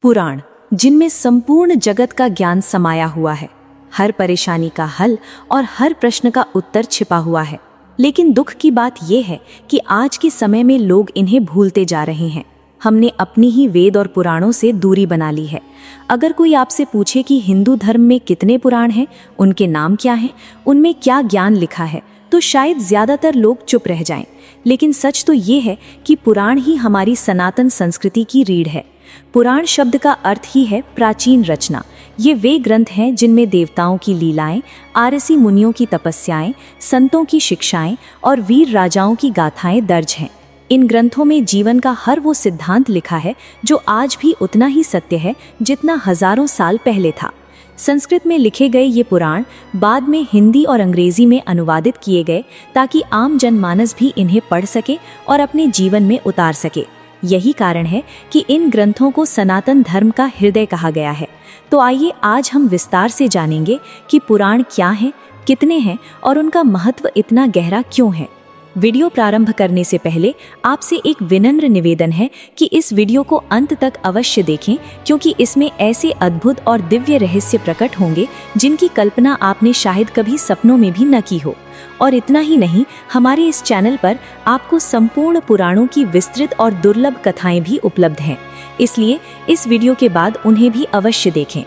पुराण, जिनमें संपूर्ण जगत का ज्ञान समाया हुआ है। हर परेशानी का हल और हर प्रश्न का उत्तर छिपा हुआ है। लेकिन दुख की बात यह है कि आज के समय में लोग इन्हें भूलते जा रहे हैं। हमने अपनी ही वेद और पुराणों से दूरी बना ली है। अगर कोई आपसे पूछे कि हिंदू धर्म में कितने पुराण हैं, उनके नाम क्या हैं, उनमें क्या ज्ञान लिखा है, तो शायद ज्यादातर लोग चुप रह जाएं। लेकिन सच तो ये है कि पुराण ही हमारी सनातन संस्कृति की रीढ़ है। पुराण शब्द का अर्थ ही है प्राचीन रचना। ये वे ग्रंथ हैं जिनमें देवताओं की लीलाएं, आरसी मुनियों की तपस्याएं, संतों की शिक्षाएं और वीर राजाओं की गाथाएं दर्ज हैं। इन ग्रंथों में जीवन का हर वो सिद्धांत लिखा है जो आज भी उतना ही सत्य है जितना हजारों साल पहले था। संस्कृत में लिखे गए ये पुराण बाद में हिंदी और अंग्रेजी में अनुवादित किए गए ताकि आम जनमानस भी इन्हें पढ़ सके और अपने जीवन में उतार सके। यही कारण है कि इन ग्रंथों को सनातन धर्म का हृदय कहा गया है। तो आइए आज हम विस्तार से जानेंगे कि पुराण क्या हैं, कितने हैं और उनका महत्व इतना गहरा क्यों है। वीडियो प्रारंभ करने से पहले आपसे एक विनम्र निवेदन है कि इस वीडियो को अंत तक अवश्य देखें, क्योंकि इसमें ऐसे अद्भुत और दिव्य रहस्य प्रकट होंगे जिनकी कल्पना आपने शायद कभी सपनों में भी न की हो। और इतना ही नहीं, हमारे इस चैनल पर आपको संपूर्ण पुराणों की विस्तृत और दुर्लभ कथाएं भी उपलब्ध हैं, इसलिए इस वीडियो के बाद उन्हें भी अवश्य देखें।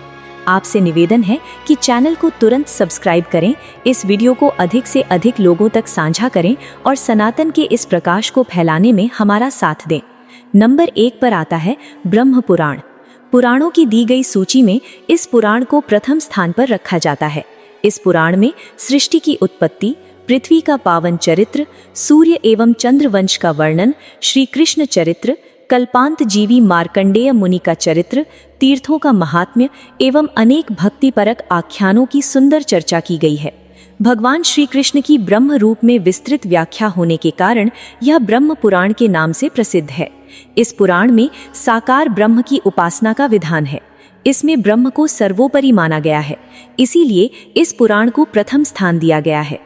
आपसे निवेदन है कि चैनल को तुरंत सब्सक्राइब करें, इस वीडियो को अधिक से अधिक लोगों तक साझा करें और सनातन के इस प्रकाश को फैलाने में हमारा साथ दें। नंबर 1 पर आता है ब्रह्म पुराण। पुराणों की दी गई सूची में इस पुराण को प्रथम स्थान पर रखा जाता है। इस पुराण में सृष्टि की उत्पत्ति, पृथ्वी का पावन चरित्र, सूर्य एवं चंद्र वंश का वर्णन, श्री कृष्ण चरित्र, कल्पांत जीवी मार्कंडेय मुनि का चरित्र, तीर्थों का महात्म्य एवं अनेक भक्तिपरक आख्यानों की सुंदर चर्चा की गई है। भगवान श्री कृष्ण की ब्रह्म रूप में विस्तृत व्याख्या होने के कारण यह ब्रह्म पुराण के नाम से प्रसिद्ध है। इस पुराण में साकार ब्रह्म की उपासना का विधान है। इसमें ब्रह्म को सर्वोपरि माना गया है, इसीलिए इस पुराण को प्रथम स्थान दिया गया है।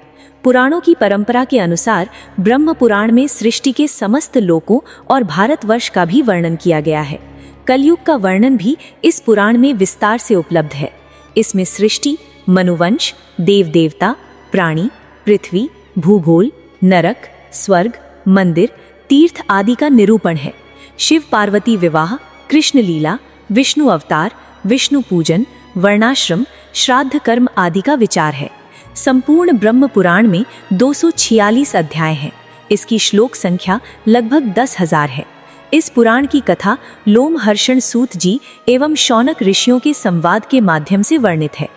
पुराणों की परंपरा के अनुसार ब्रह्म पुराण में सृष्टि के समस्त लोकों और भारतवर्ष का भी वर्णन किया गया है। कलयुग का वर्णन भी इस पुराण में विस्तार से उपलब्ध है। इसमें सृष्टि, मनुवंश, देव देवता, प्राणी, पृथ्वी, भूगोल, नरक, स्वर्ग, मंदिर, तीर्थ आदि का निरूपण है। शिव पार्वती विवाह, कृष्ण लीला, विष्णु अवतार, विष्णु पूजन, वर्णाश्रम, श्राद्ध कर्म आदि का विचार है। संपूर्ण ब्रह्म पुराण में 246 अध्याय हैं। इसकी श्लोक संख्या लगभग 10,000 है। इस पुराण की कथा लोमहर्षण सूत जी एवं शौनक ऋषियों के संवाद के माध्यम से वर्णित है।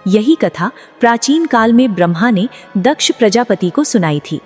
यही कथा प्राचीन काल में ब्रह्मा ने दक्ष प्रजापति को सुनाई थी।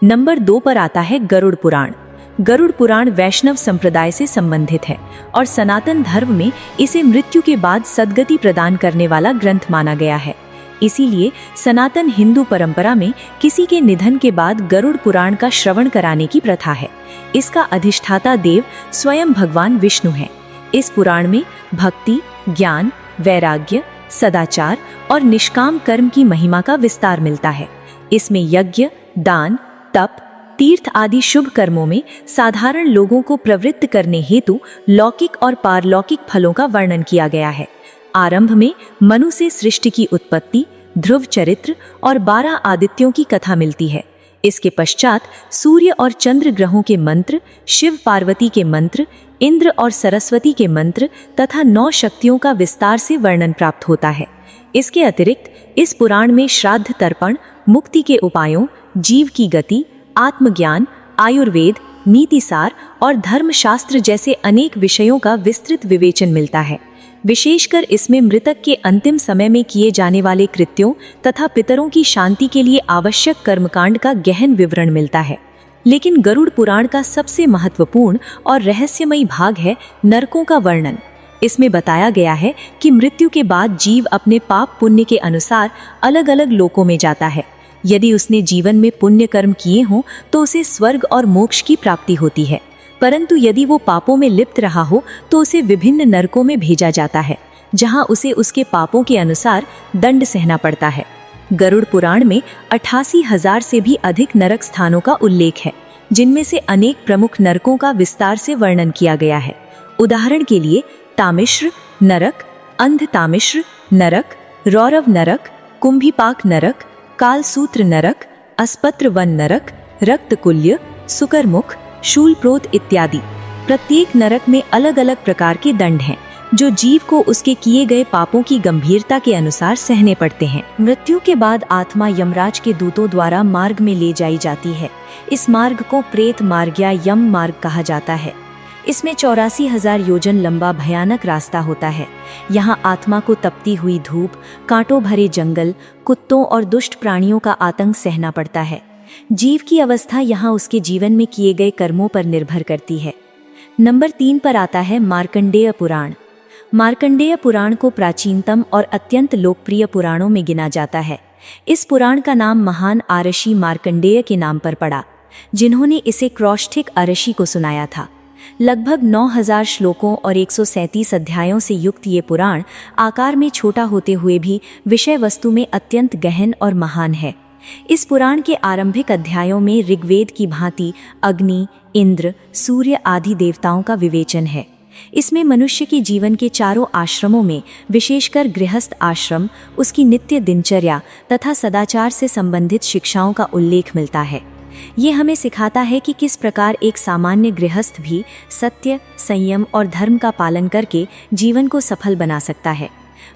नंबर 2 पर आता है गरुड़ पुराण। गरुड़ पुराण वैष्णव संप्रदाय से संबंधित है और सनातन धर्म में इसे मृत्यु के बाद सद्गति प्रदान करने वाला ग्रंथ माना गया है। इसीलिए सनातन हिंदू परंपरा में किसी के निधन के बाद गरुड़ पुराण का श्रवण कराने की प्रथा है। इसका अधिष्ठाता देव स्वयं भगवान विष्णु हैं। इस पुराण में भक्ति, ज्ञान, वैराग्य, सदाचार और निष्काम कर्म की महिमा का विस्तार मिलता है। इसमें यज्ञ, दान, तप, तीर्थ आदि शुभ कर्मों में साधारण लोगों को प्रवृत्त करने हेतु लौकिक और पारलौकिक फलों का वर्णन किया गया है। आरंभ में मनु से सृष्टि की उत्पत्ति, ध्रुव चरित्र और 12 आदित्यों की कथा मिलती है। इसके पश्चात सूर्य और चंद्र ग्रहों के मंत्र, शिव पार्वती के मंत्र, इंद्र और सरस्वती के मंत्र तथा 9 शक्तियों का विस्तार से वर्णन प्राप्त होता है। इसके अतिरिक्त इस पुराण में श्राद्ध तर्पण, मुक्ति के उपायों, जीव की गति, आत्मज्ञान, आयुर्वेद, नीतिसार और धर्मशास्त्र जैसे अनेक विषयों का विस्तृत विवेचन मिलता है। विशेषकर इसमें मृतक के अंतिम समय में किए जाने वाले कृत्यों तथा पितरों की शांति के लिए आवश्यक कर्मकांड का गहन विवरण मिलता है। लेकिन गरुड़ पुराण का सबसे महत्वपूर्ण और रहस्यमयी भाग है नरकों का वर्णन। इसमें बताया गया है कि मृत्यु के बाद जीव अपने पाप पुण्य के अनुसार अलग अलग लोकों में जाता है। यदि उसने जीवन में पुण्य कर्म किए हों तो उसे स्वर्ग और मोक्ष की प्राप्ति होती है, परंतु यदि वो पापों में लिप्त रहा हो तो उसे विभिन्न नरकों में भेजा जाता है, जहां उसे उसके पापों के अनुसार दंड सहना पड़ता है। गरुड़ पुराण में 88,000 से भी अधिक नरक स्थानों का उल्लेख है, जिनमें से अनेक प्रमुख नरकों का विस्तार से वर्णन किया गया है। उदाहरण के लिए तामिश्र नरक, अंध तामिश्र नरक, रौरव नरक, कुंभीपाक नरक, कालसूत्र नरक, अस्पत्र वन नरक, रक्तकुल्य, सुकरमुख, शूलप्रोत इत्यादि। प्रत्येक नरक में अलग अलग प्रकार के दंड हैं जो जीव को उसके किए गए पापों की गंभीरता के अनुसार सहने पड़ते हैं। मृत्यु के बाद आत्मा यमराज के दूतों द्वारा मार्ग में ले जाई जाती है। इस मार्ग को प्रेत मार्ग या यम मार्ग कहा जाता है। इसमें 84,000 योजन लंबा भयानक रास्ता होता है। यहाँ आत्मा को तपती हुई धूप, कांटों भरे जंगल, कुत्तों और दुष्ट प्राणियों का आतंक सहना पड़ता है। जीव की अवस्था यहाँ उसके जीवन में किए गए कर्मों पर निर्भर करती है। नंबर 3 पर आता है मार्कंडेय पुराण। मार्कंडेय पुराण को प्राचीनतम और अत्यंत लोकप्रिय पुराणों में गिना जाता है। इस पुराण का नाम महान आरषि मार्कंडेय के नाम पर पड़ा, जिन्होंने इसे क्रौष्ठिक आरषि को सुनाया था। लगभग 9,000 श्लोकों और 137 अध्यायों से युक्त ये पुराण आकार में छोटा होते हुए भी विषय वस्तु में अत्यंत गहन और महान है। इस पुराण के आरंभिक अध्यायों में ऋग्वेद की भांति अग्नि, इंद्र, सूर्य आदि देवताओं का विवेचन है। इसमें मनुष्य के जीवन के चारों आश्रमों में, विशेषकर गृहस्थ आश्रम, उसकी नित्य दिनचर्या तथा सदाचार से संबंधित शिक्षाओं का उल्लेख मिलता है। ये हमें सिखाता है कि किस प्रकार एक सामान्य गृहस्थ भी सत्य, संयम और धर्म का पालन करके जीवन को सफल बना सकता है।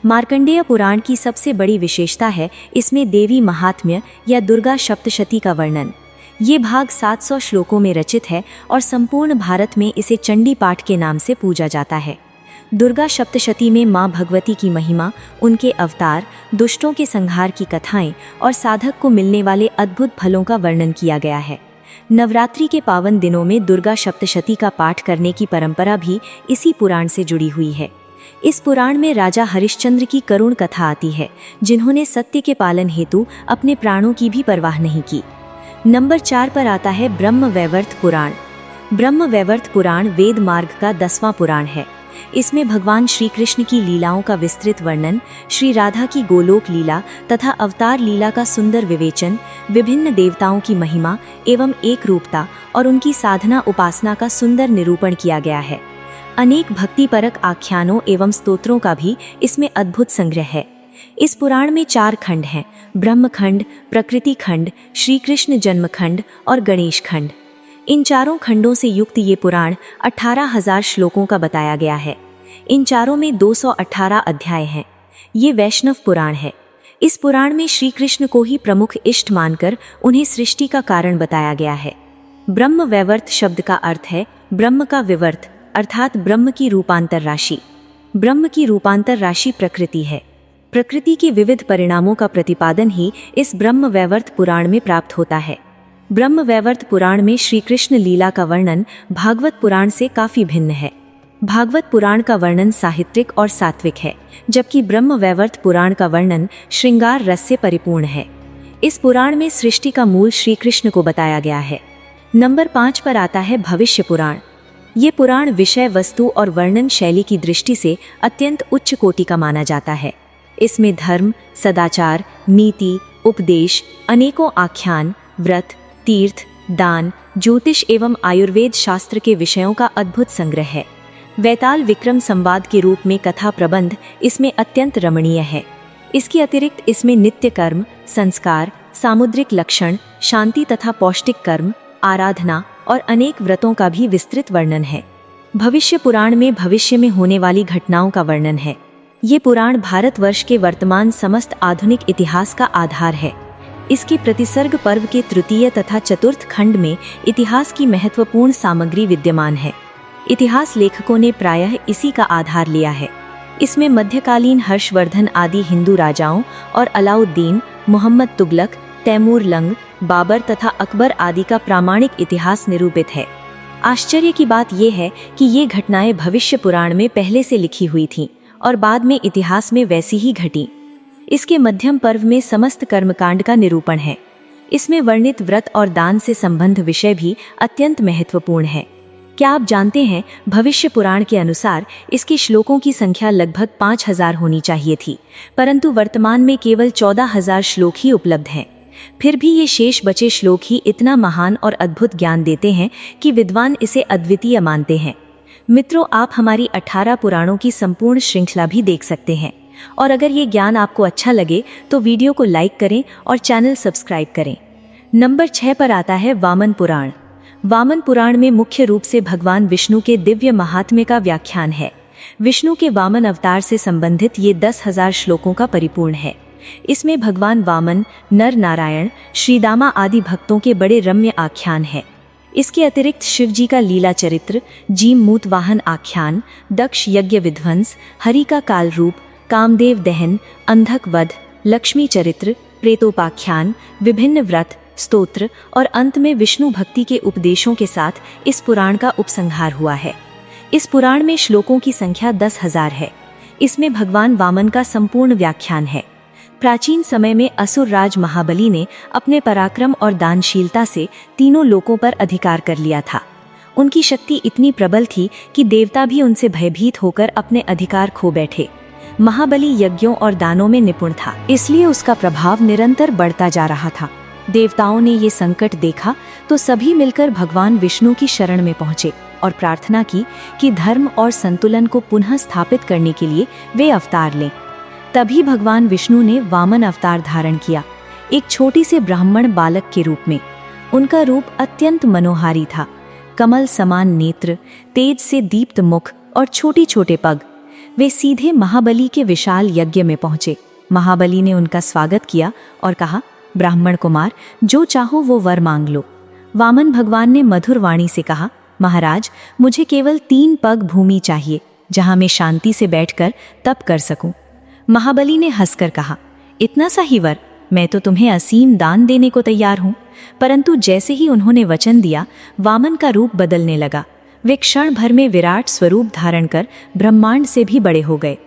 मार्कंडेय पुराण की सबसे बड़ी विशेषता है इसमें देवी महात्म्य या दुर्गा सप्तशती का वर्णन। ये भाग 700 श्लोकों में रचित है और संपूर्ण भारत में इसे चंडी पाठ के नाम से पूजा जाता है। दुर्गा सप्तशती में मां भगवती की महिमा, उनके अवतार, दुष्टों के संहार की कथाएं और साधक को मिलने वाले अद्भुत फलों का वर्णन किया गया है। नवरात्रि के पावन दिनों में दुर्गा सप्तशती का पाठ करने की परंपरा भी इसी पुराण से जुड़ी हुई है। इस पुराण में राजा हरिश्चंद्र की करुण कथा आती है, जिन्होंने सत्य के पालन हेतु अपने प्राणों की भी परवाह नहीं की। नंबर 4 पर आता है ब्रह्म वैवर्त पुराण। ब्रह्म वैवर्त पुराण वेद मार्ग का 10वां पुराण है। इसमें भगवान श्री कृष्ण की लीलाओं का विस्तृत वर्णन, श्री राधा की गोलोक लीला तथा अवतार लीला का सुंदर विवेचन, विभिन्न देवताओं की महिमा एवं एक रूपता और उनकी साधना उपासना का सुंदर निरूपण किया गया है। अनेक भक्तिपरक आख्यानों एवं स्तोत्रों का भी इसमें अद्भुत संग्रह है। इस पुराण में 4 खंड हैं: ब्रह्म खंड, प्रकृति खंड, श्री कृष्ण जन्म खंड और गणेश खंड। इन चारों खंडों से युक्त ये पुराण 18,000 श्लोकों का बताया गया है। इन चारों में 218 अध्याय हैं। ये वैष्णव पुराण है। इस पुराण में श्री कृष्ण को ही प्रमुख इष्ट मानकर उन्हें सृष्टि का कारण बताया गया है। ब्रह्म वैवर्त शब्द का अर्थ है ब्रह्म का विवर्त, अर्थात ब्रह्म की रूपांतर राशि। ब्रह्म की रूपांतर राशि प्रकृति है। प्रकृति के विविध परिणामों का प्रतिपादन ही इस ब्रह्म वैवर्त पुराण में प्राप्त होता है। ब्रह्म वैवर्त पुराण में श्री कृष्ण लीला का वर्णन भागवत पुराण से काफी भिन्न है। भागवत पुराण का वर्णन साहित्यिक और सात्विक है, जबकि ब्रह्म वैवर्त पुराण का वर्णन श्रृंगार रस से परिपूर्ण है। इस पुराण में सृष्टि का मूल श्री कृष्ण को बताया गया है। नंबर 5 पर आता है भविष्य पुराण। ये पुराण विषय वस्तु और वर्णन शैली की दृष्टि से अत्यंत उच्च कोटि का माना जाता है। इसमें धर्म, सदाचार, नीति, उपदेश, अनेकों आख्यान, व्रत, तीर्थ, दान, ज्योतिष एवं आयुर्वेद शास्त्र के विषयों का अद्भुत संग्रह है। वैताल विक्रम संवाद के रूप में कथा प्रबंध इसमें अत्यंत रमणीय है। इसके अतिरिक्त इसमें नित्य कर्म, संस्कार, सामुद्रिक लक्षण, शांति तथा पौष्टिक कर्म, आराधना और अनेक व्रतों का भी विस्तृत वर्णन है। भविष्य पुराण में भविष्य में होने वाली घटनाओं का वर्णन है। ये पुराण भारतवर्ष के वर्तमान समस्त आधुनिक इतिहास का आधार है। इसके प्रतिसर्ग पर्व के तृतीय तथा चतुर्थ खंड में इतिहास की महत्वपूर्ण सामग्री विद्यमान है। इतिहास लेखकों ने प्रायः इसी का आधार लिया है। इसमें मध्यकालीन हर्षवर्धन आदि हिंदू राजाओं और अलाउद्दीन, मोहम्मद तुगलक, तैमूर लंग, बाबर तथा अकबर आदि का प्रामाणिक इतिहास निरूपित है। आश्चर्य की बात यह है कि ये घटनाएं भविष्य पुराण में पहले से लिखी हुई थीं और बाद में इतिहास में वैसी ही घटी। इसके मध्यम पर्व में समस्त कर्मकांड का निरूपण है। इसमें वर्णित व्रत और दान से संबंध विषय भी अत्यंत महत्वपूर्ण है। क्या आप जानते हैं, भविष्य पुराण के अनुसार इसके श्लोकों की संख्या लगभग 5,000 होनी चाहिए थी, परंतु वर्तमान में केवल 14,000 श्लोक ही उपलब्ध हैं। फिर भी ये शेष बचे श्लोक ही इतना महान और अद्भुत ज्ञान देते हैं कि विद्वान इसे अद्वितीय मानते हैं। मित्रों, आप हमारी 18 पुराणों की संपूर्ण श्रृंखला भी देख सकते हैं। और अगर ये ज्ञान आपको अच्छा लगे तो वीडियो को लाइक करें और चैनल सब्सक्राइब करें। नंबर 6 पर आता है वामन पुराण। वामन पुराण में मुख्य रूप से भगवान विष्णु के दिव्य महात्म्य का व्याख्यान है। विष्णु के वामन अवतार से संबंधित ये 10,000 श्लोकों का परिपूर्ण है। इसमें भगवान वामन, नर नारायण, श्रीदामा आदि भक्तों के बड़े रम्य आख्यान है। इसके अतिरिक्त शिव जी का लीला चरित्र, जीमूत वाहन आख्यान, दक्ष यज्ञ विध्वंस, हरि का काल रूप, कामदेव दहन, अंधक वध, लक्ष्मी चरित्र, प्रेतोपाख्यान, विभिन्न व्रत, स्तोत्र और अंत में विष्णु भक्ति के उपदेशों के साथ इस पुराण का उपसंहार हुआ है। इस पुराण में श्लोकों की संख्या 10,000 है। इसमें भगवान वामन का संपूर्ण व्याख्यान है। प्राचीन समय में असुर राज महाबली ने अपने पराक्रम और दानशीलता से तीनों लोकों पर अधिकार कर लिया था। उनकी शक्ति इतनी प्रबल थी कि देवता भी उनसे भयभीत होकर अपने अधिकार खो बैठे। महाबली यज्ञों और दानों में निपुण था, इसलिए उसका प्रभाव निरंतर बढ़ता जा रहा था। देवताओं ने ये संकट देखा तो सभी मिलकर भगवान विष्णु की शरण में पहुंचे और प्रार्थना की कि धर्म और संतुलन को पुनः स्थापित करने के लिए वे अवतार लें। तभी भगवान विष्णु ने वामन अवतार धारण किया, एक छोटी से ब्राह्मण बालक के रूप में। उनका रूप अत्यंत मनोहारी था। कमल समान नेत्र, तेज से दीप्त मुख और छोटे छोटे पग। वे सीधे महाबली के विशाल यज्ञ में पहुंचे। महाबली ने उनका स्वागत किया और कहा, ब्राह्मण कुमार, जो चाहो वो वर मांग लो। वामन भगवान ने मधुर वाणी से कहा, महाराज, मुझे केवल 3 पग भूमि चाहिए, जहां मैं शांति से बैठकर तप कर सकूं। महाबली ने हंसकर कहा, इतना सा ही वर? मैं तो तुम्हें असीम दान देने को तैयार हूं। परंतु जैसे ही उन्होंने वचन दिया, वामन का रूप बदलने लगा। वे क्षण भर में विराट स्वरूप धारण कर ब्रह्मांड से भी बड़े हो गए।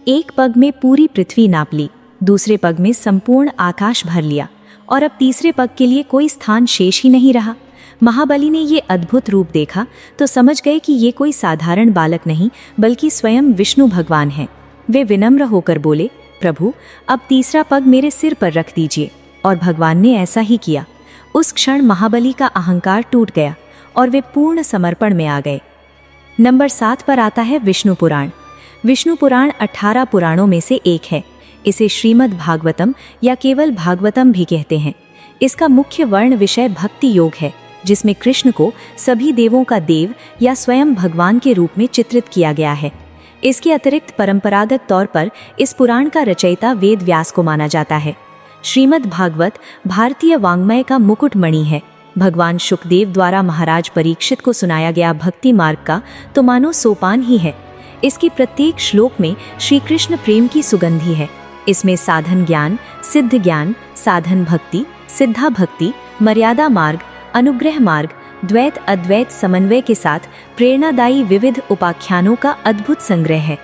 एक पग में पूरी पृथ्वी नाप ली, दूसरे पग में संपूर्ण आकाश भर लिया और अब तीसरे पग के लिए कोई स्थान शेष ही नहीं रहा। महाबली ने ये अद्भुत रूप देखा तो समझ गए कि ये कोई साधारण बालक नहीं बल्कि स्वयं विष्णु भगवान हैं। वे विनम्र होकर बोले, प्रभु, अब तीसरा पग मेरे सिर पर रख दीजिए। और भगवान ने ऐसा ही किया। उस क्षण महाबली का अहंकार टूट गया और वे पूर्ण समर्पण में आ गए। नंबर 7 पर आता है विष्णु पुराण। विष्णु पुराण 18 पुराणों में से एक है। इसे श्रीमद् भागवतम या केवल भागवतम भी कहते हैं। इसका मुख्य वर्ण विषय भक्ति योग है, जिसमें कृष्ण को सभी देवों का देव या स्वयं भगवान के रूप में चित्रित किया गया है। इसके अतिरिक्त परंपरागत तौर पर इस पुराण का रचयिता वेद व्यास को माना जाता है। श्रीमद् भागवत भारतीय वाङ्मय का मुकुटमणि है। भगवान शुकदेव द्वारा महाराज परीक्षित को सुनाया गया भक्ति मार्ग का तो मानो सोपान ही है। इसकी प्रत्येक श्लोक में श्री कृष्ण प्रेम की सुगंधी है। इसमें साधन ज्ञान, सिद्ध ज्ञान, साधन भक्ति, सिद्धा भक्ति, मर्यादा मार्ग, अनुग्रह मार्ग, द्वैत अद्वैत समन्वय के साथ प्रेरणादायी विविध उपाख्यानों का अद्भुत संग्रह है।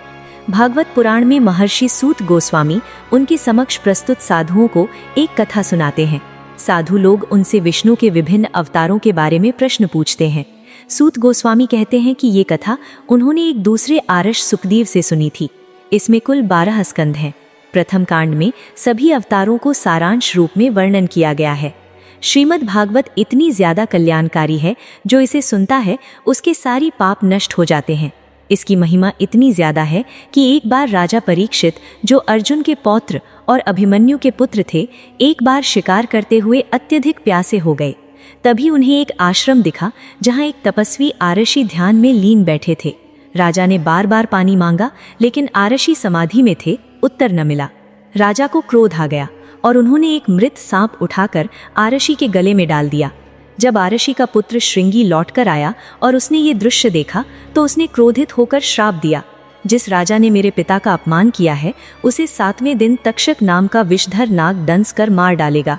भागवत पुराण में महर्षि सूत गोस्वामी उनके समक्ष प्रस्तुत साधुओं को एक कथा सुनाते हैं। साधु लोग उनसे विष्णु के विभिन्न अवतारों के बारे में प्रश्न पूछते हैं। सूत गोस्वामी कहते हैं कि ये कथा उन्होंने एक दूसरे आर्ष सुखदेव से सुनी थी। इसमें कुल 12 स्कंध हैं। प्रथम कांड में सभी अवतारों को सारांश रूप में वर्णन किया गया है। श्रीमद् भागवत इतनी ज्यादा कल्याणकारी है, जो इसे सुनता है उसके सारी पाप नष्ट हो जाते हैं। इसकी महिमा इतनी ज्यादा है कि एक बार राजा परीक्षित, जो अर्जुन के पौत्र और अभिमन्यु के पुत्र थे, एक बार शिकार करते हुए अत्यधिक प्यासे हो गए। तभी उन्हें एक आश्रम दिखा जहां एक तपस्वी आरषि ध्यान में लीन बैठे थे। राजा ने बार बार पानी मांगा, लेकिन आरषि समाधि में थे, उत्तर न मिला। राजा को क्रोध आ गया और उन्होंने एक मृत सांप उठाकर आरषि के गले में डाल दिया। जब आरषि का पुत्र श्रृंगी लौटकर आया और उसने ये दृश्य देखा तो उसने क्रोधित होकर श्राप दिया, जिस राजा ने मेरे पिता का अपमान किया है उसे 7वें दिन तक्षक नाम का विषधर नाग दंस कर मार डालेगा।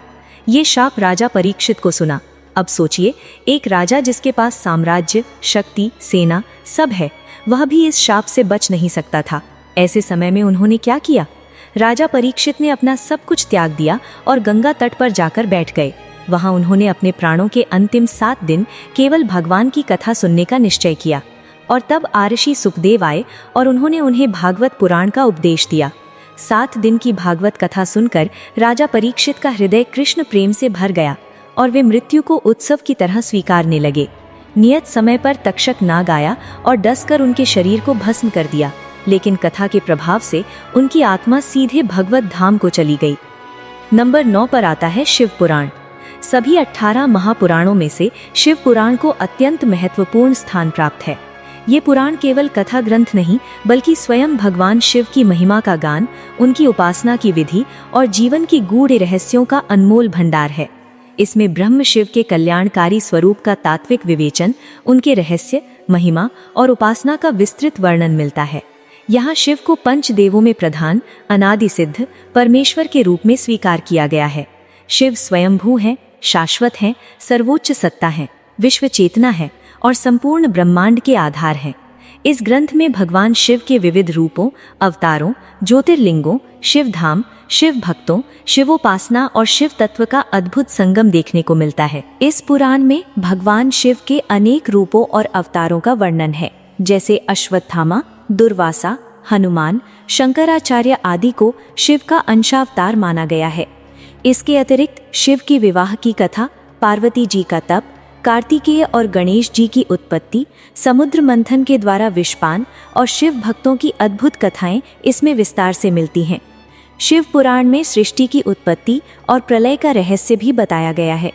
ये शाप राजा परीक्षित को सुना। अब सोचिए, एक राजा जिसके पास साम्राज्य, शक्ति, सेना सब है, वह भी इस शाप से बच नहीं सकता था। ऐसे समय में उन्होंने क्या किया? राजा परीक्षित ने अपना सब कुछ त्याग दिया और गंगा तट पर जाकर बैठ गए। वहां उन्होंने अपने प्राणों के अंतिम 7 दिन केवल भगवान की कथा सुनने का निश्चय किया। और तब आर्षि सुखदेव आए और उन्होंने उन्हें भागवत पुराण का उपदेश दिया। 7 दिन की भागवत कथा सुनकर राजा परीक्षित का हृदय कृष्ण प्रेम से भर गया और वे मृत्यु को उत्सव की तरह स्वीकारने लगे। नियत समय पर तक्षक नाग आया और डसकर उनके शरीर को भस्म कर दिया, लेकिन कथा के प्रभाव से उनकी आत्मा सीधे भगवत धाम को चली गई। नंबर 9 पर आता है शिव पुराण। सभी 18 महापुराणों में से शिव पुराण को अत्यंत महत्वपूर्ण स्थान प्राप्त है। ये पुराण केवल कथा ग्रंथ नहीं, बल्कि स्वयं भगवान शिव की महिमा का गान, उनकी उपासना की विधि और जीवन की गूढ़ रहस्यों का अनमोल भंडार है। इसमें ब्रह्म शिव के कल्याणकारी स्वरूप का तात्विक विवेचन, उनके रहस्य, महिमा और उपासना का विस्तृत वर्णन मिलता है। यहाँ शिव को पंच देवों में प्रधान, अनादि सिद्ध परमेश्वर के रूप में स्वीकार किया गया है। शिव स्वयंभू हैं, शाश्वत हैं, सर्वोच्च सत्ता हैं, विश्व चेतना है और संपूर्ण ब्रह्मांड के आधार हैं। इस ग्रंथ में भगवान शिव के विविध रूपों, अवतारों, ज्योतिर्लिंगों, शिव धाम, शिव भक्तों, शिवोपासना और शिव तत्व का अद्भुत संगम देखने को मिलता है। इस पुराण में भगवान शिव के अनेक रूपों और अवतारों का वर्णन है, जैसे अश्वत्थामा, दुर्वासा, हनुमान, शंकराचार्य आदि को शिव का अंशावतार माना गया है। इसके अतिरिक्त शिव की विवाह की कथा, पार्वती जी का तप, कार्तिकेय और गणेश जी की उत्पत्ति, समुद्र मंथन के द्वारा विषपान और शिव भक्तों की अद्भुत कथाएं इसमें विस्तार से मिलती हैं। शिव पुराण में सृष्टि की उत्पत्ति और प्रलय का रहस्य भी बताया गया है।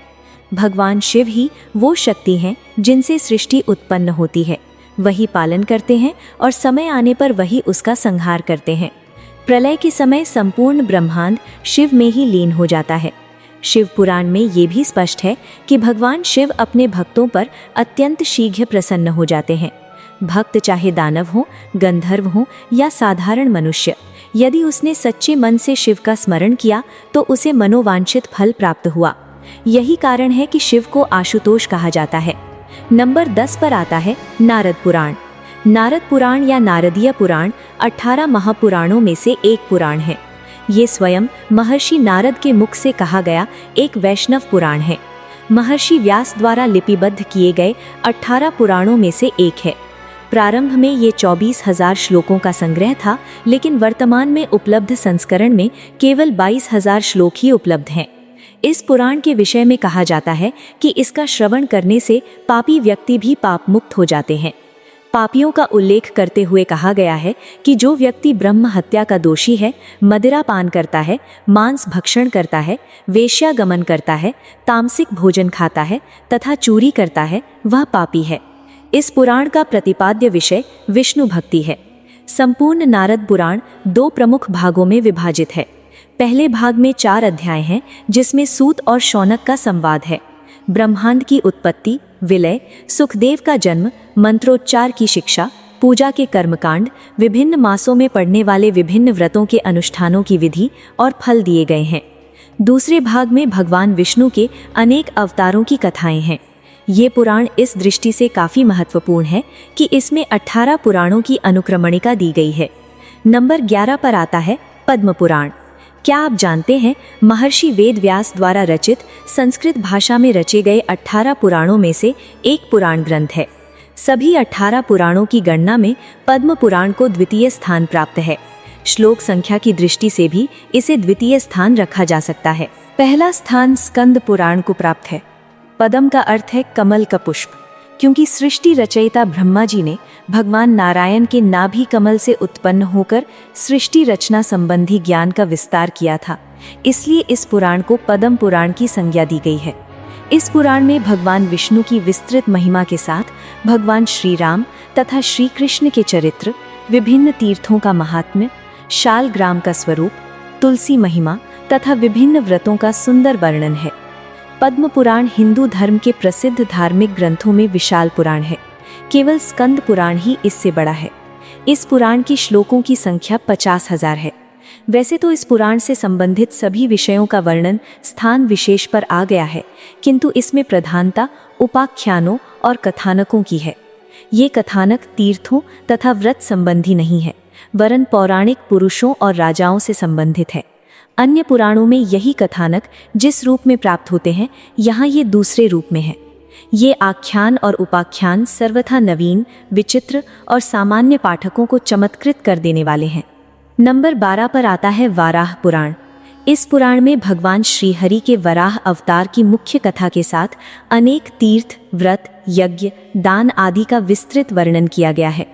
भगवान शिव ही वो शक्ति हैं जिनसे सृष्टि उत्पन्न होती है, वही पालन करते हैं और समय आने पर वही उसका संहार करते हैं। प्रलय के समय संपूर्ण ब्रह्मांड शिव में ही लीन हो जाता है। शिव पुराण में ये भी स्पष्ट है कि भगवान शिव अपने भक्तों पर अत्यंत शीघ्र प्रसन्न हो जाते हैं। भक्त चाहे दानव हो, गंधर्व हो या साधारण मनुष्य, यदि उसने सच्चे मन से शिव का स्मरण किया तो उसे मनोवांछित फल प्राप्त हुआ। यही कारण है कि शिव को आशुतोष कहा जाता है। नंबर 10 पर आता है नारद पुराण। नारद पुराण या नारदीय पुराण 18 महापुराणों में से एक पुराण है। ये स्वयं महर्षि नारद के मुख से कहा गया एक वैष्णव पुराण है। महर्षि व्यास द्वारा लिपिबद्ध किए गए 18 पुराणों में से एक है। प्रारंभ में ये 24,000 श्लोकों का संग्रह था, लेकिन वर्तमान में उपलब्ध संस्करण में केवल 22,000 श्लोक ही उपलब्ध हैं। इस पुराण के विषय में कहा जाता है कि इसका श्रवण करने से पापी व्यक्ति भी पाप मुक्त हो जाते हैं। पापियों का उल्लेख करते हुए कहा गया है कि जो व्यक्ति ब्रह्म हत्या का दोषी है, मदिरा पान करता है, मांस भक्षण करता है, वेश्यागमन करता है, तामसिक भोजन खाता है तथा चोरी करता है, वह पापी है। इस पुराण का प्रतिपाद्य विषय विष्णु भक्ति है। संपूर्ण नारद पुराण 2 प्रमुख भागों में विभाजित है। पहले भाग में 4 अध्याय हैं, जिसमें सूत और शौनक का संवाद है। ब्रह्मांड की उत्पत्ति, विलय, सुखदेव का जन्म, मंत्रोच्चार की शिक्षा, पूजा के कर्मकांड, विभिन्न मासों में पड़ने वाले विभिन्न व्रतों के अनुष्ठानों की विधि और फल दिए गए हैं। दूसरे भाग में भगवान विष्णु के अनेक अवतारों की कथाएं हैं। ये पुराण इस दृष्टि से काफी महत्वपूर्ण है कि इसमें 18 पुराणों की अनुक्रमणिका दी गई है। नंबर 11 पर आता है पद्म पुराण। क्या आप जानते हैं, महर्षि वेद व्यास द्वारा रचित संस्कृत भाषा में रचे गए 18 पुराणों में से एक पुराण ग्रंथ है। सभी 18 पुराणों की गणना में पद्म पुराण को द्वितीय स्थान प्राप्त है। श्लोक संख्या की दृष्टि से भी इसे द्वितीय स्थान रखा जा सकता है। पहला स्थान स्कंद पुराण को प्राप्त है। पद्म का अर्थ है कमल का पुष्प, क्योंकि सृष्टि रचयिता ब्रह्मा जी ने भगवान नारायण के नाभि कमल से उत्पन्न होकर सृष्टि रचना संबंधी ज्ञान का विस्तार किया था, इसलिए इस पुराण को पद्म पुराण की संज्ञा दी गई है। इस पुराण में भगवान विष्णु की विस्तृत महिमा के साथ भगवान श्री राम तथा श्री कृष्ण के चरित्र, विभिन्न तीर्थों का महात्म्य, शालग्राम का स्वरूप, तुलसी महिमा तथा विभिन्न व्रतों का सुंदर वर्णन है। पद्म पुराण हिंदू धर्म के प्रसिद्ध धार्मिक ग्रंथों में विशाल पुराण है। केवल स्कंद पुराण ही इससे बड़ा है। इस पुराण की श्लोकों की संख्या 50,000 है। वैसे तो इस पुराण से संबंधित सभी विषयों का वर्णन स्थान विशेष पर आ गया है, किंतु इसमें प्रधानता उपाख्यानों और कथानकों की है। ये कथानक तीर्थों तथा व्रत संबंधी नहीं है, वरन पौराणिक पुरुषों और राजाओं से संबंधित है। अन्य पुराणों में यही कथानक जिस रूप में प्राप्त होते हैं, यहाँ ये दूसरे रूप में है। ये आख्यान और उपाख्यान सर्वथा नवीन, विचित्र और सामान्य पाठकों को चमत्कृत कर देने वाले हैं। नंबर 12 पर आता है वाराह पुराण। इस पुराण में भगवान श्रीहरि के वराह अवतार की मुख्य कथा के साथ अनेक तीर्थ, व्रत, यज्ञ, दान आदि का विस्तृत वर्णन किया गया है।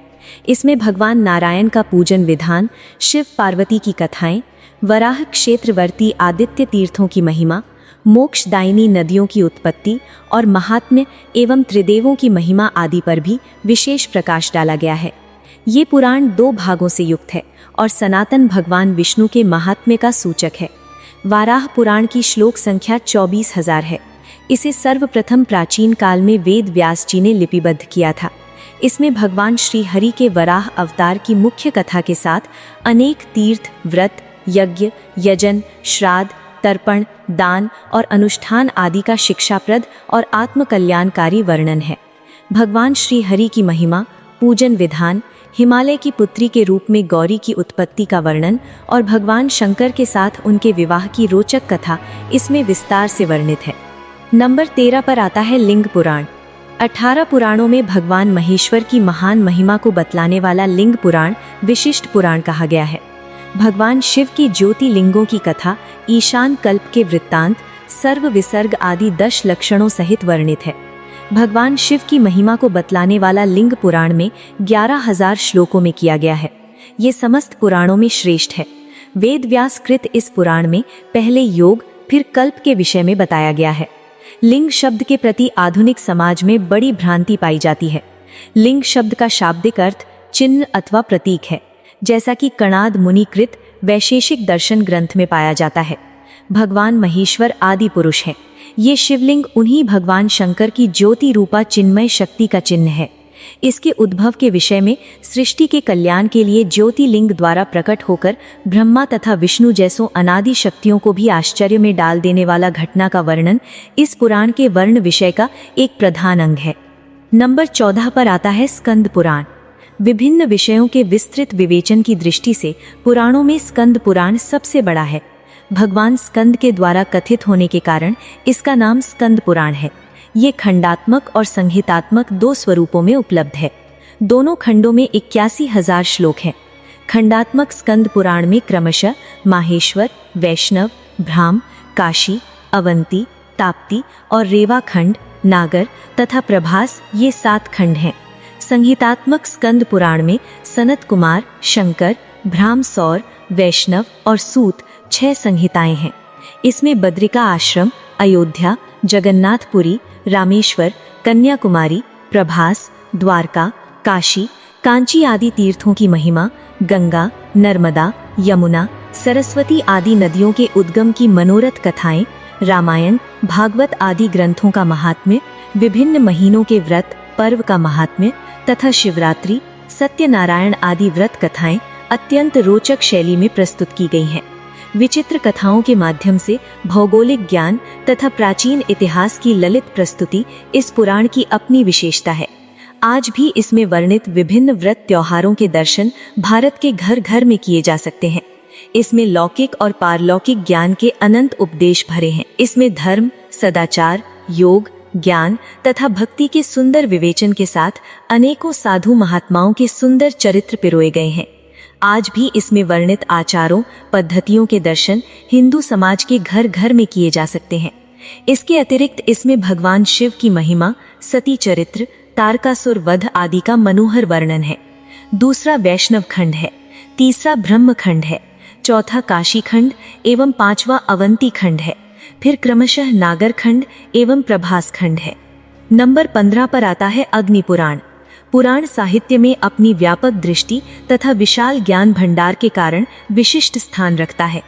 इसमें भगवान नारायण का पूजन विधान, शिव पार्वती की कथाएं, वराह क्षेत्रवर्ती आदित्य तीर्थों की महिमा, मोक्षदायिनी नदियों की उत्पत्ति और महात्म्य एवं त्रिदेवों की महिमा आदि पर भी विशेष प्रकाश डाला गया है। ये पुराण 2 भागों से युक्त है और सनातन भगवान विष्णु के महात्म्य का सूचक है। वाराह पुराण की श्लोक संख्या 24,000 है। इसे सर्वप्रथम प्राचीन काल में वेद व्यास जी ने लिपिबद्ध किया था। इसमें भगवान श्री हरि के वराह अवतार की मुख्य कथा के साथ अनेक तीर्थ, व्रत, यज्ञ, यजन, श्राद्ध, तर्पण, दान और अनुष्ठान आदि का शिक्षाप्रद और आत्मकल्याणकारी वर्णन है। भगवान श्री हरि की महिमा, पूजन विधान, हिमालय की पुत्री के रूप में गौरी की उत्पत्ति का वर्णन और भगवान शंकर के साथ उनके विवाह की रोचक कथा इसमें विस्तार से वर्णित है। नंबर 13 पर आता है लिंग पुराण। 18 पुराणों में भगवान महेश्वर की महान महिमा को बतलाने वाला लिंग पुराण विशिष्ट पुराण कहा गया है। भगवान शिव की ज्योतिर्लिंगों की कथा, ईशान कल्प के वृत्तांत, सर्व विसर्ग आदि 10 लक्षणों सहित वर्णित है। भगवान शिव की महिमा को बतलाने वाला लिंग पुराण में 11,000 श्लोकों में किया गया है। ये समस्त पुराणों में श्रेष्ठ है। वेद व्यास कृत इस पुराण में पहले योग, फिर कल्प के विषय में बताया गया है। लिंग शब्द के प्रति आधुनिक समाज में बड़ी भ्रांति पाई जाती है। लिंग शब्द का शाब्दिक अर्थ चिन्ह अथवा प्रतीक है, जैसा कि कणाद मुनि कृत वैशेषिक दर्शन ग्रंथ में पाया जाता है। भगवान महेश्वर आदि पुरुष है। ये शिवलिंग उन्हीं भगवान शंकर की ज्योति रूपा चिन्मय शक्ति का चिन्ह है। इसके उद्भव के विषय में सृष्टि के कल्याण के लिए ज्योतिर्लिंग द्वारा प्रकट होकर ब्रह्मा तथा विष्णु जैसों अनादि शक्तियों को भी आश्चर्य में डाल देने वाला घटना का वर्णन इस पुराण के वर्ण विषय का एक प्रधान अंग है। नंबर 14 पर आता है स्कंद पुराण। विभिन्न विषयों के विस्तृत विवेचन की दृष्टि से पुराणों में स्कंद पुराण सबसे बड़ा है। भगवान स्कंद के द्वारा कथित होने के कारण इसका नाम स्कंद पुराण है। ये खंडात्मक और संहितात्मक 2 स्वरूपों में उपलब्ध है। दोनों खंडों में 81,000 श्लोक हैं। खंडात्मक स्कंद पुराण में क्रमशः माहेश्वर, वैष्णव, भ्राम, काशी, अवंती, ताप्ती और रेवा खंड, नागर तथा प्रभास ये 7 खंड हैं। संहितात्मक स्कंद पुराण में सनत कुमार, शंकर, भ्राम सौर, वैष्णव और सूत 6 संहिताएं हैं। इसमें बद्रिका आश्रम, अयोध्या, जगन्नाथपुरी, रामेश्वर, कन्याकुमारी, प्रभास, द्वारका, काशी, कांची आदि तीर्थों की महिमा, गंगा, नर्मदा, यमुना, सरस्वती आदि नदियों के उद्गम की मनोरथ कथाएं, रामायण, भागवत आदि ग्रंथों का महात्म्य, विभिन्न महीनों के व्रत पर्व का महात्म्य तथा शिवरात्रि, सत्यनारायण आदि व्रत कथाएं अत्यंत रोचक शैली में प्रस्तुत की गई हैं। विचित्र कथाओं के माध्यम से भौगोलिक ज्ञान तथा प्राचीन इतिहास की ललित प्रस्तुति इस पुराण की अपनी विशेषता है। आज भी इसमें वर्णित विभिन्न व्रत त्योहारों के दर्शन भारत के घर घर में किए जा सकते हैं। इसमें लौकिक और पारलौकिक ज्ञान के अनंत उपदेश भरे हैं। इसमें धर्म, सदाचार, योग, ज्ञान तथा भक्ति के सुंदर विवेचन के साथ अनेकों साधु महात्माओं के सुंदर चरित्र पिरोए गए हैं। आज भी इसमें वर्णित आचारों, पद्धतियों के दर्शन हिंदू समाज के घर घर में किए जा सकते हैं। इसके अतिरिक्त इसमें भगवान शिव की महिमा, सती चरित्र, तारकासुर वध आदि का मनोहर वर्णन है। दूसरा वैष्णव खंड है, तीसरा ब्रह्म खंड है, चौथा काशी खंड एवं 5वां अवंती खंड है। फिर क्रमशः नागर खंड एवं प्रभास खंड है। नंबर 15 पर आता है अग्नि पुराण। पुराण साहित्य में अपनी व्यापक दृष्टि तथा विशाल ज्ञान भंडार के कारण विशिष्ट स्थान रखता है।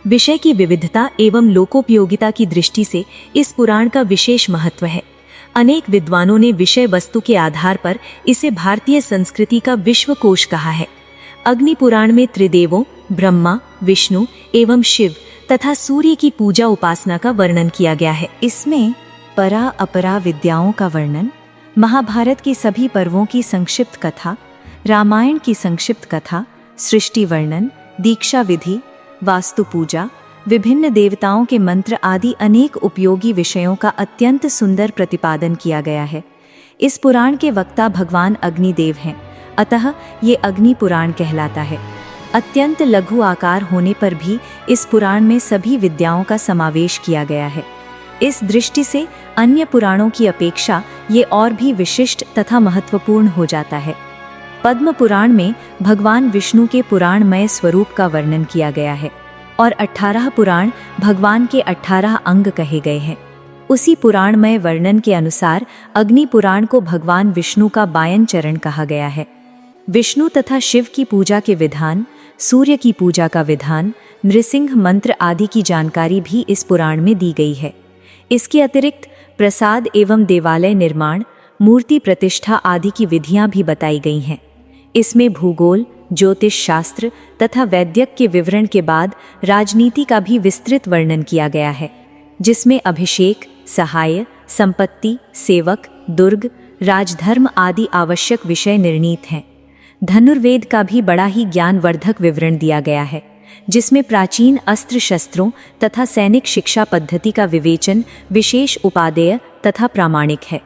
विषय की विविधता एवं लोकोपयोगिता की दृष्टि से इस पुराण का विशेष महत्व है। अनेक विद्वानों ने विषय वस्तु के आधार पर इसे भारतीय संस्कृति का विश्वकोश कहा है। अग्नि पुराण में त्रिदेवों ब्रह्मा, विष्णु एवं शिव तथा सूर्य की पूजा उपासना का वर्णन किया गया है। इसमें परा अपरा विद्याओं का वर्णन, महाभारत की सभी पर्वों की संक्षिप्त कथा, रामायण की संक्षिप्त कथा, सृष्टि वर्णन, दीक्षा विधि, वास्तु पूजा, विभिन्न देवताओं के मंत्र आदि अनेक उपयोगी विषयों का अत्यंत सुंदर प्रतिपादन किया गया है। इस पुराण के वक्ता भगवान अग्निदेव हैं, अतः ये अग्नि पुराण कहलाता है। अत्यंत लघु आकार होने पर भी इस पुराण में सभी विद्याओं का समावेश किया गया है। इस दृष्टि से अन्य पुराणों की अपेक्षा ये और भी विशिष्ट तथा महत्वपूर्ण हो जाता है। पद्म पुराण में भगवान विष्णु के पुराणमय स्वरूप का वर्णन किया गया है और 18 पुराण भगवान के 18 अंग कहे गए हैं। उसी पुराणमय वर्णन के अनुसार अग्नि पुराण को भगवान विष्णु का बायन चरण कहा गया है। विष्णु तथा शिव की पूजा के विधान, सूर्य की पूजा का विधान, नृसिंह मंत्र आदि की जानकारी भी इस पुराण में दी गई है। इसके अतिरिक्त प्रसाद एवं देवालय निर्माण, मूर्ति प्रतिष्ठा आदि की विधियां भी बताई गई हैं। इसमें भूगोल, ज्योतिष शास्त्र तथा वैद्यक के विवरण के बाद राजनीति का भी विस्तृत वर्णन किया गया है, जिसमें अभिषेक, सहाय, संपत्ति, सेवक, दुर्ग, राजधर्म आदि आवश्यक विषय निर्णीत हैं। धनुर्वेद का भी बड़ा ही ज्ञानवर्धक विवरण दिया गया है, जिसमें प्राचीन अस्त्र शस्त्रों तथा सैनिक शिक्षा पद्धति का विवेचन विशेष उपादेय तथा प्रामाणिक है।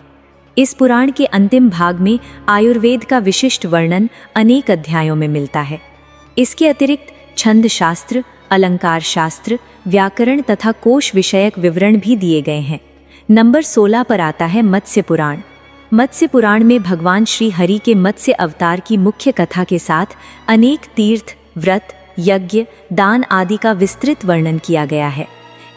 इस पुराण के अंतिम भाग में आयुर्वेद का विशिष्ट वर्णन अनेक अध्यायों में मिलता है। इसके अतिरिक्त छंद शास्त्र, अलंकार शास्त्र, व्याकरण तथा कोश विषयक विवरण भी दिए गए हैं। नंबर 16 पर आता है मत्स्य पुराण। मत्स्य पुराण में भगवान श्री हरि के मत्स्य अवतार की मुख्य कथा के साथ अनेक तीर्थ, व्रत, यज्ञ, दान आदि का विस्तृत वर्णन किया गया है।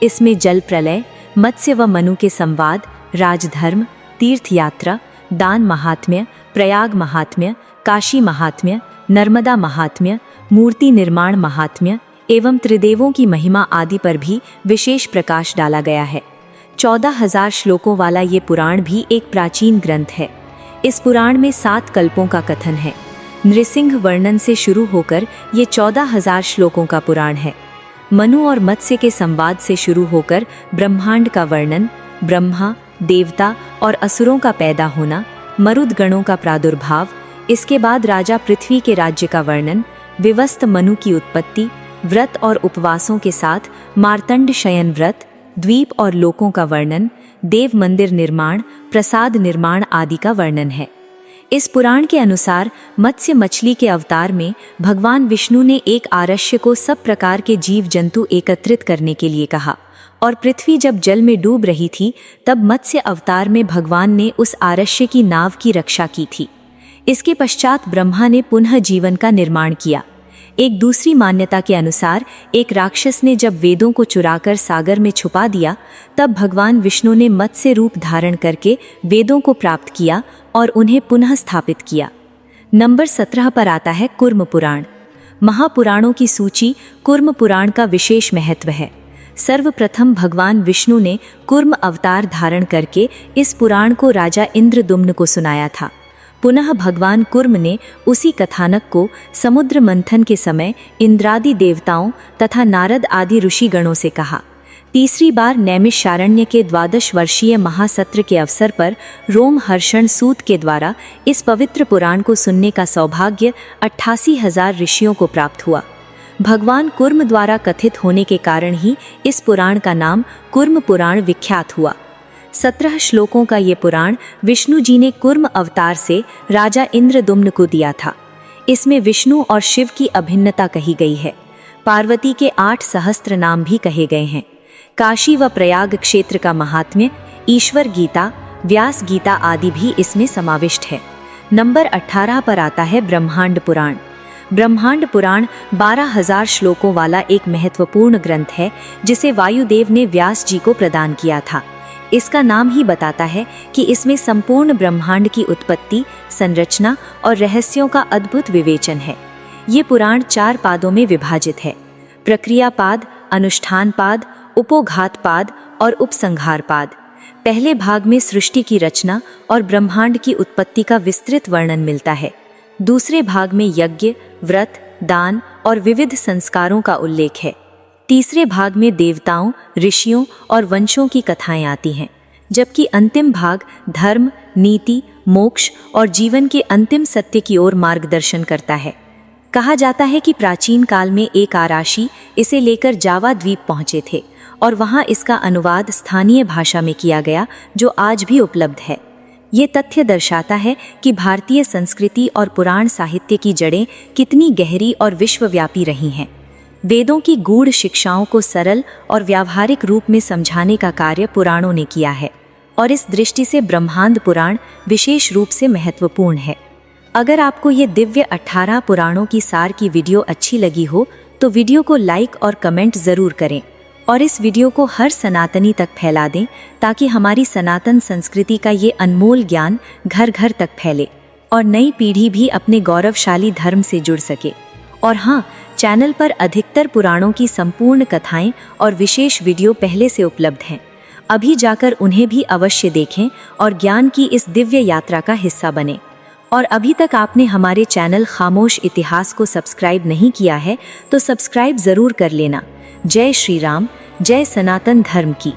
इसमें जल प्रलय, मत्स्य व मनु के संवाद, राजधर्म, तीर्थ यात्रा, दान महात्म्य, प्रयाग महात्म्य, काशी महात्म्य, नर्मदा महात्म्य, मूर्ति निर्माण महात्म्य एवं त्रिदेवों की महिमा आदि पर भी विशेष प्रकाश डाला गया है। 14,000 श्लोकों वाला ये पुराण भी एक प्राचीन ग्रंथ है। इस पुराण में 7 कल्पों का कथन है। नृसिंह वर्णन से शुरू होकर ये 14,000 श्लोकों का पुराण है। मनु और मत्स्य के संवाद से शुरू होकर ब्रह्मांड का वर्णन, ब्रह्मा, देवता और असुरों का पैदा होना, मरुद गणों का प्रादुर्भाव, इसके बाद राजा पृथ्वी के राज्य का वर्णन, विवस्त मनु की उत्पत्ति, व्रत और उपवासों के साथ मार्तंड शयन व्रत, द्वीप और लोकों का वर्णन, देव मंदिर निर्माण, प्रसाद निर्माण आदि का वर्णन है। इस पुराण के अनुसार मत्स्य मछली के अवतार में भगवान विष्णु ने एक आरष्य को सब प्रकार के जीव जंतु एकत्रित करने के लिए कहा और पृथ्वी जब जल में डूब रही थी तब मत्स्य अवतार में भगवान ने उस आरष्य की नाव की रक्षा की थी। इसके पश्चात ब्रह्मा ने पुनः जीवन का निर्माण किया। एक दूसरी मान्यता के अनुसार एक राक्षस ने जब वेदों को चुराकर सागर में छुपा दिया तब भगवान विष्णु ने मत्स्य रूप धारण करके वेदों को प्राप्त किया और उन्हें पुनः स्थापित किया। नंबर 17 पर आता है कुर्म पुराण। महापुराणों की सूची कुर्म पुराण का विशेष महत्व है। सर्वप्रथम भगवान विष्णु ने कुर्म अवतार धारण करके इस पुराण को राजा इंद्रदुम्न को सुनाया था। पुनः भगवान कुर्म ने उसी कथानक को समुद्र मंथन के समय इंद्रादि देवताओं तथा नारद आदि ऋषिगणों से कहा। तीसरी बार नैमिषारण्य के 12 वर्षीय महासत्र के अवसर पर रोमहर्षण सूत के द्वारा इस पवित्र पुराण को सुनने का सौभाग्य 88,000 ऋषियों को प्राप्त हुआ। भगवान कुर्म द्वारा कथित होने के कारण ही इस पुराण का नाम कुर्म पुराण विख्यात हुआ। 17 श्लोकों का ये पुराण विष्णु जी ने कुर्म अवतार से राजा इंद्रदुम्न को दिया था। इसमें विष्णु और शिव की अभिन्नता कही गई है। पार्वती के 8 सहस्त्र नाम भी कहे गए हैं। काशी व प्रयाग क्षेत्र का महात्म्य, ईश्वर गीता, व्यास गीता आदि भी इसमें समाविष्ट है। नंबर 18 पर आता है ब्रह्मांड पुराण। ब्रह्मांड पुराण 12,000 श्लोकों वाला एक महत्वपूर्ण ग्रंथ है जिसे वायुदेव ने व्यास जी को प्रदान किया था। इसका नाम ही बताता है कि इसमें संपूर्ण ब्रह्मांड की उत्पत्ति, संरचना और रहस्यों का अद्भुत विवेचन है। ये पुराण 4 पादों में विभाजित है: प्रक्रिया पाद, अनुष्ठान पाद, उपोघात पाद और उपसंहार पाद। पहले भाग में सृष्टि की रचना और ब्रह्मांड की उत्पत्ति का विस्तृत वर्णन मिलता है। दूसरे भाग में यज्ञ, व्रत, दान और विविध संस्कारों का उल्लेख है। तीसरे भाग में देवताओं, ऋषियों और वंशों की कथाएं आती हैं, जबकि अंतिम भाग धर्म, नीति, मोक्ष और जीवन के अंतिम सत्य की ओर मार्गदर्शन करता है। कहा जाता है कि प्राचीन काल में एक आराशी इसे लेकर जावा द्वीप पहुंचे थे और वहां इसका अनुवाद स्थानीय भाषा में किया गया, जो आज भी उपलब्ध है। ये तथ्य दर्शाता है कि भारतीय संस्कृति और पुराण साहित्य की जड़ें कितनी गहरी और विश्वव्यापी रही हैं। वेदों की गूढ़ शिक्षाओं को सरल और व्यावहारिक रूप में समझाने का कार्य पुराणों ने किया है, और इस दृष्टि से ब्रह्मांड पुराण विशेष रूप से महत्वपूर्ण है। अगर आपको ये दिव्य 18 पुराणों की सार की वीडियो अच्छी लगी हो तो वीडियो को लाइक और कमेंट ज़रूर करें, और इस वीडियो को हर सनातनी तक फैला दें ताकि हमारी सनातन संस्कृति का ये अनमोल ज्ञान घर घर तक फैले और नई पीढ़ी भी अपने गौरवशाली धर्म से जुड़ सके। और हाँ, चैनल पर अधिकतर पुराणों की संपूर्ण कथाएं और विशेष वीडियो पहले से उपलब्ध हैं। अभी जाकर उन्हें भी अवश्य देखें और ज्ञान की इस दिव्य यात्रा का हिस्सा बने। और अभी तक आपने हमारे चैनल खामोश इतिहास को सब्सक्राइब नहीं किया है तो सब्सक्राइब ज़रूर कर लेना। जय श्री राम, जय सनातन धर्म की।